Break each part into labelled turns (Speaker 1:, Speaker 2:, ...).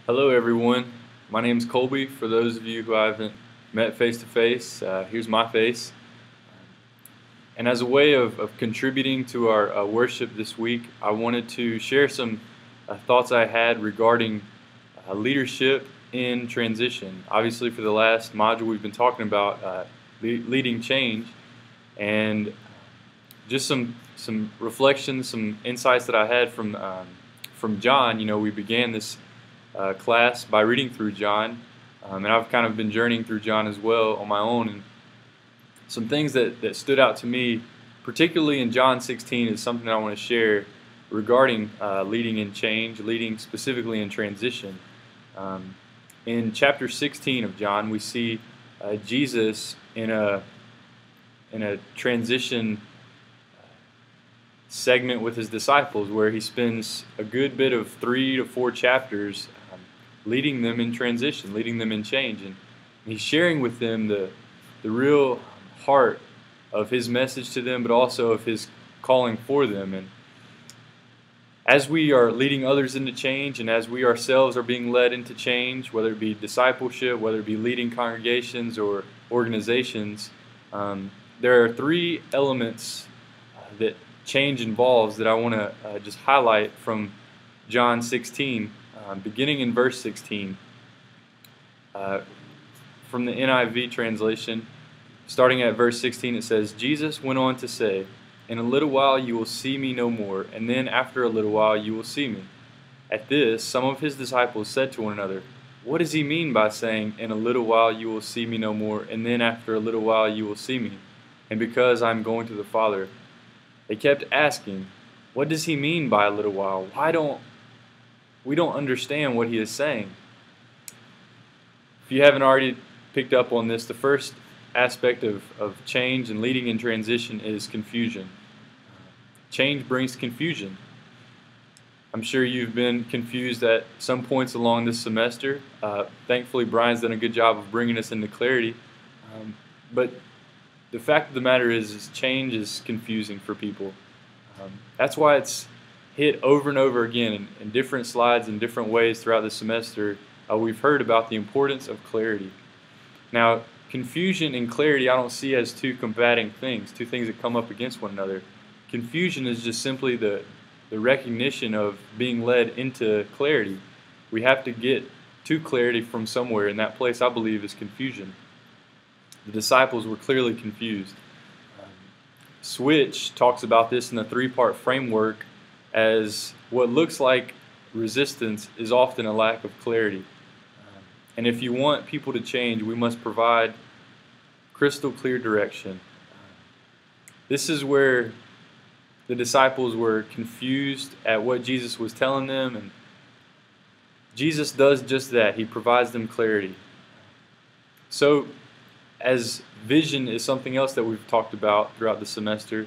Speaker 1: Hello everyone, my name is Colby. For those of you who I haven't met face to face, here's my face. And as a way of contributing to our worship this week, I wanted to share some thoughts I had regarding leadership in transition. Obviously for the last module we've been talking about leading change, and just some reflections, some insights that I had from John. We began this class by reading through John, and I've kind of been journeying through John as well on my own. And some things that stood out to me, particularly in John 16, is something that I want to share regarding leading in change, leading specifically in transition. In chapter 16 of John, we see Jesus in a transition segment with his disciples, where he spends a good bit of 3 to 4 chapters leading them in transition, leading them in change, and he's sharing with them the real heart of his message to them, but also of his calling for them. And as we are leading others into change, and as we ourselves are being led into change, whether it be discipleship, whether it be leading congregations or organizations, there are 3 elements that change involves that I want to just highlight from John 16, beginning in verse 16. From the NIV translation, starting at verse 16, it says, "Jesus went on to say, 'In a little while you will see me no more, and then after a little while you will see me.' At this, some of his disciples said to one another, 'What does he mean by saying, "In a little while you will see me no more, and then after a little while you will see me"? And because I am going to the Father?' They kept asking, 'What does he mean by a little while? We don't understand what he is saying.'" If you haven't already picked up on this, the first aspect of change and leading in transition is confusion. Change brings confusion. I'm sure you've been confused at some points along this semester. Thankfully, Brian's done a good job of bringing us into clarity. But the fact of the matter is change is confusing for people. That's why it's hit over and over again in different slides in different ways throughout the semester. We've heard about the importance of clarity. Now, confusion and clarity I don't see as two combating things, two things that come up against one another. Confusion is just simply the recognition of being led into clarity. We have to get to clarity from somewhere, and that place, I believe, is confusion. The disciples were clearly confused. Switch talks about this in the 3-part framework as what looks like resistance is often a lack of clarity. And if you want people to change, we must provide crystal clear direction. This is where the disciples were confused at what Jesus was telling them, and Jesus does just that. He provides them clarity. So, as vision is something else that we've talked about throughout the semester,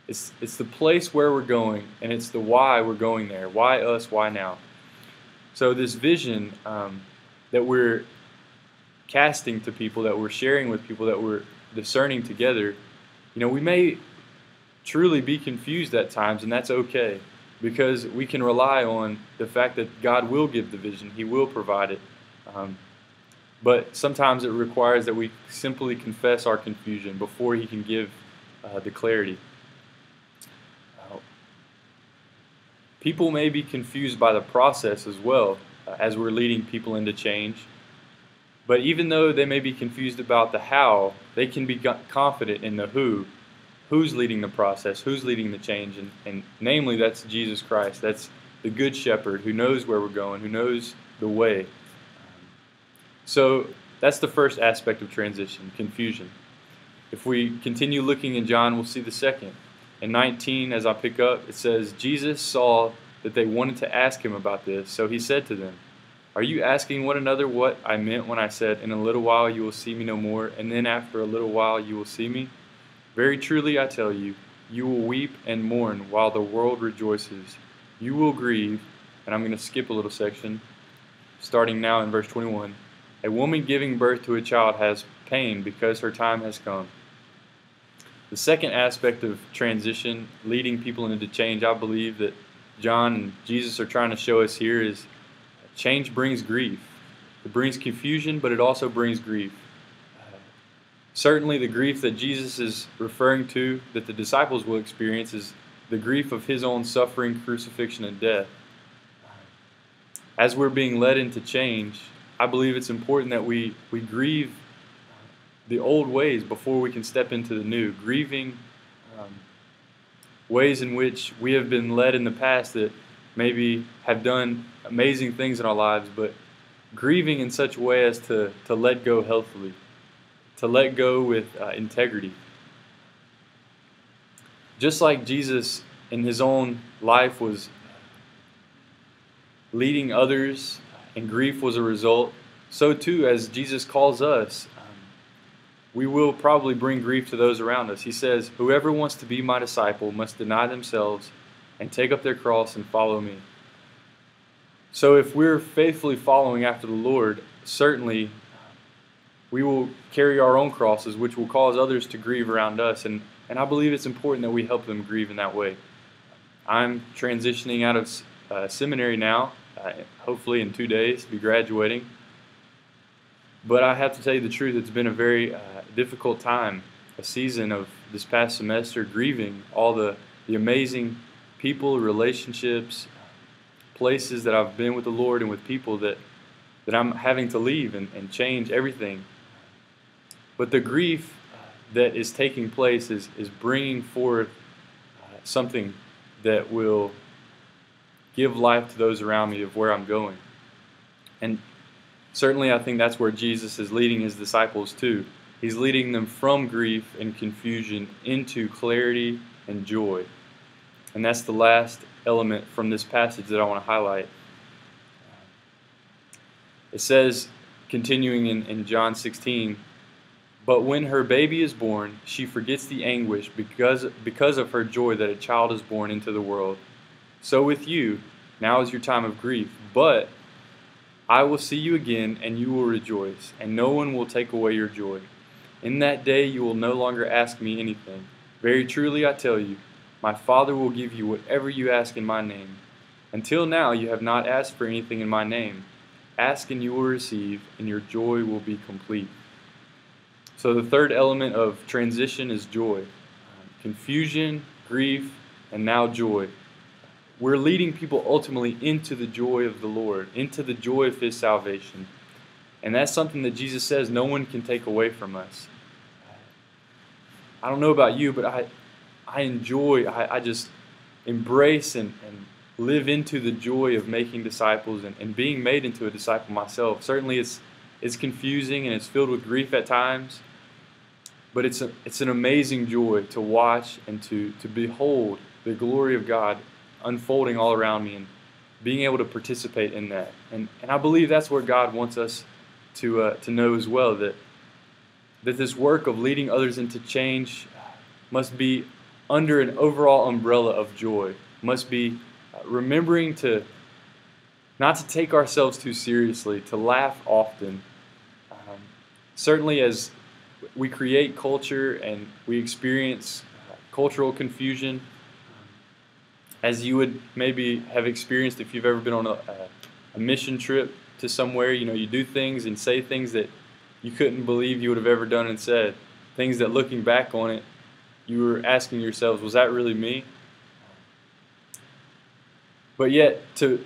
Speaker 1: it's the place where we're going, and it's the why we're going there. Why us? Why now? So this vision that we're casting to people, that we're sharing with people, that we're discerning together, we may truly be confused at times, and that's okay, because we can rely on the fact that God will give the vision. He will provide it. But sometimes it requires that we simply confess our confusion before He can give the clarity. People may be confused by the process as well as we're leading people into change. But even though they may be confused about the how, they can be confident in the who. Who's leading the process? Who's leading the change? And namely, that's Jesus Christ. That's the Good Shepherd who knows where we're going, who knows the way. So that's the first aspect of transition, confusion. If we continue looking in John, we'll see the second. In 19, as I pick up, it says, "Jesus saw that they wanted to ask him about this, so he said to them, 'Are you asking one another what I meant when I said, "In a little while you will see me no more, and then after a little while you will see me"? Very truly I tell you, you will weep and mourn while the world rejoices. You will grieve,'" and I'm going to skip a little section, starting now in verse 21. "A woman giving birth to a child has pain because her time has come." The second aspect of transition, leading people into change, I believe that John and Jesus are trying to show us here, is change brings grief. It brings confusion, but it also brings grief. Certainly the grief that Jesus is referring to, that the disciples will experience, is the grief of his own suffering, crucifixion, and death. As we're being led into change, I believe it's important that we grieve the old ways before we can step into the new, grieving ways in which we have been led in the past that maybe have done amazing things in our lives, but grieving in such a way as to let go healthily, to let go with integrity. Just like Jesus in his own life was leading others and grief was a result, so too as Jesus calls us, we will probably bring grief to those around us. He says, "Whoever wants to be my disciple must deny themselves and take up their cross and follow me." So if we're faithfully following after the Lord, certainly we will carry our own crosses, which will cause others to grieve around us. And I believe it's important that we help them grieve in that way. I'm transitioning out of seminary now, hopefully in 2 days, be graduating. But I have to tell you the truth, it's been a very difficult time, a season of this past semester, grieving all the amazing people, relationships, places that I've been with the Lord and with people that I'm having to leave and change everything. But the grief that is taking place is bringing forth something that will give life to those around me of where I'm going. And certainly I think that's where Jesus is leading his disciples to. He's leading them from grief and confusion into clarity and joy. And that's the last element from this passage that I want to highlight. It says, continuing in John 16, "But when her baby is born, she forgets the anguish because of her joy that a child is born into the world. So with you, now is your time of grief, but I will see you again, and you will rejoice, and no one will take away your joy. In that day you will no longer ask me anything. Very truly I tell you, my Father will give you whatever you ask in my name. Until now you have not asked for anything in my name. Ask and you will receive, and your joy will be complete." So the third element of transition is joy. Confusion, grief, and now joy. We're leading people ultimately into the joy of the Lord, into the joy of his salvation. And that's something that Jesus says no one can take away from us. I don't know about you, but I enjoy, I just embrace and live into the joy of making disciples and being made into a disciple myself. Certainly it's confusing and it's filled with grief at times, but it's an amazing joy to watch and to behold the glory of God unfolding all around me and being able to participate in that. And I believe that's where God wants us to know as well, that this work of leading others into change must be under an overall umbrella of joy, must be remembering to not to take ourselves too seriously, to laugh often. Certainly as we create culture and we experience cultural confusion, as you would maybe have experienced if you've ever been on a mission trip to somewhere, you do things and say things that you couldn't believe you would have ever done and said, things that looking back on it, you were asking yourselves, was that really me? But yet, to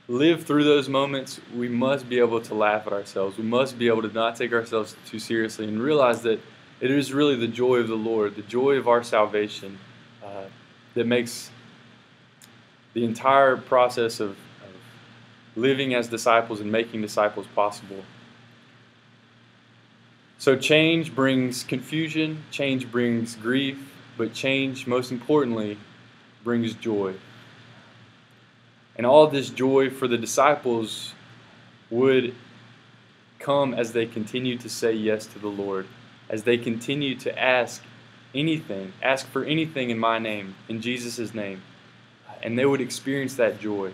Speaker 1: live through those moments, we must be able to laugh at ourselves. We must be able to not take ourselves too seriously and realize that it is really the joy of the Lord, the joy of our salvation, that makes the entire process of living as disciples and making disciples possible. So change brings confusion, change brings grief, but change, most importantly, brings joy. And all of this joy for the disciples would come as they continue to say yes to the Lord, as they continue to ask for anything in my name, in Jesus' name, and they would experience that joy.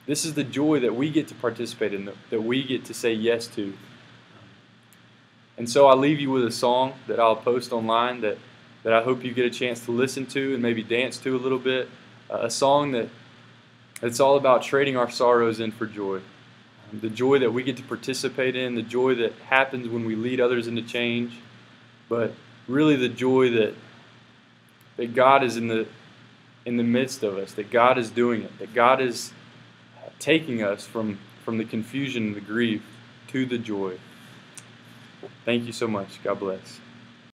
Speaker 1: This is the joy that we get to participate in, that we get to say yes to. And so I leave you with a song that I'll post online that I hope you get a chance to listen to and maybe dance to a little bit. A song that It's all about trading our sorrows in for joy. The joy that we get to participate in, the joy that happens when we lead others into change, but really the joy that God is in the midst of us, that God is doing it, that God is taking us from the confusion and the grief to the joy. Thank you so much. God bless.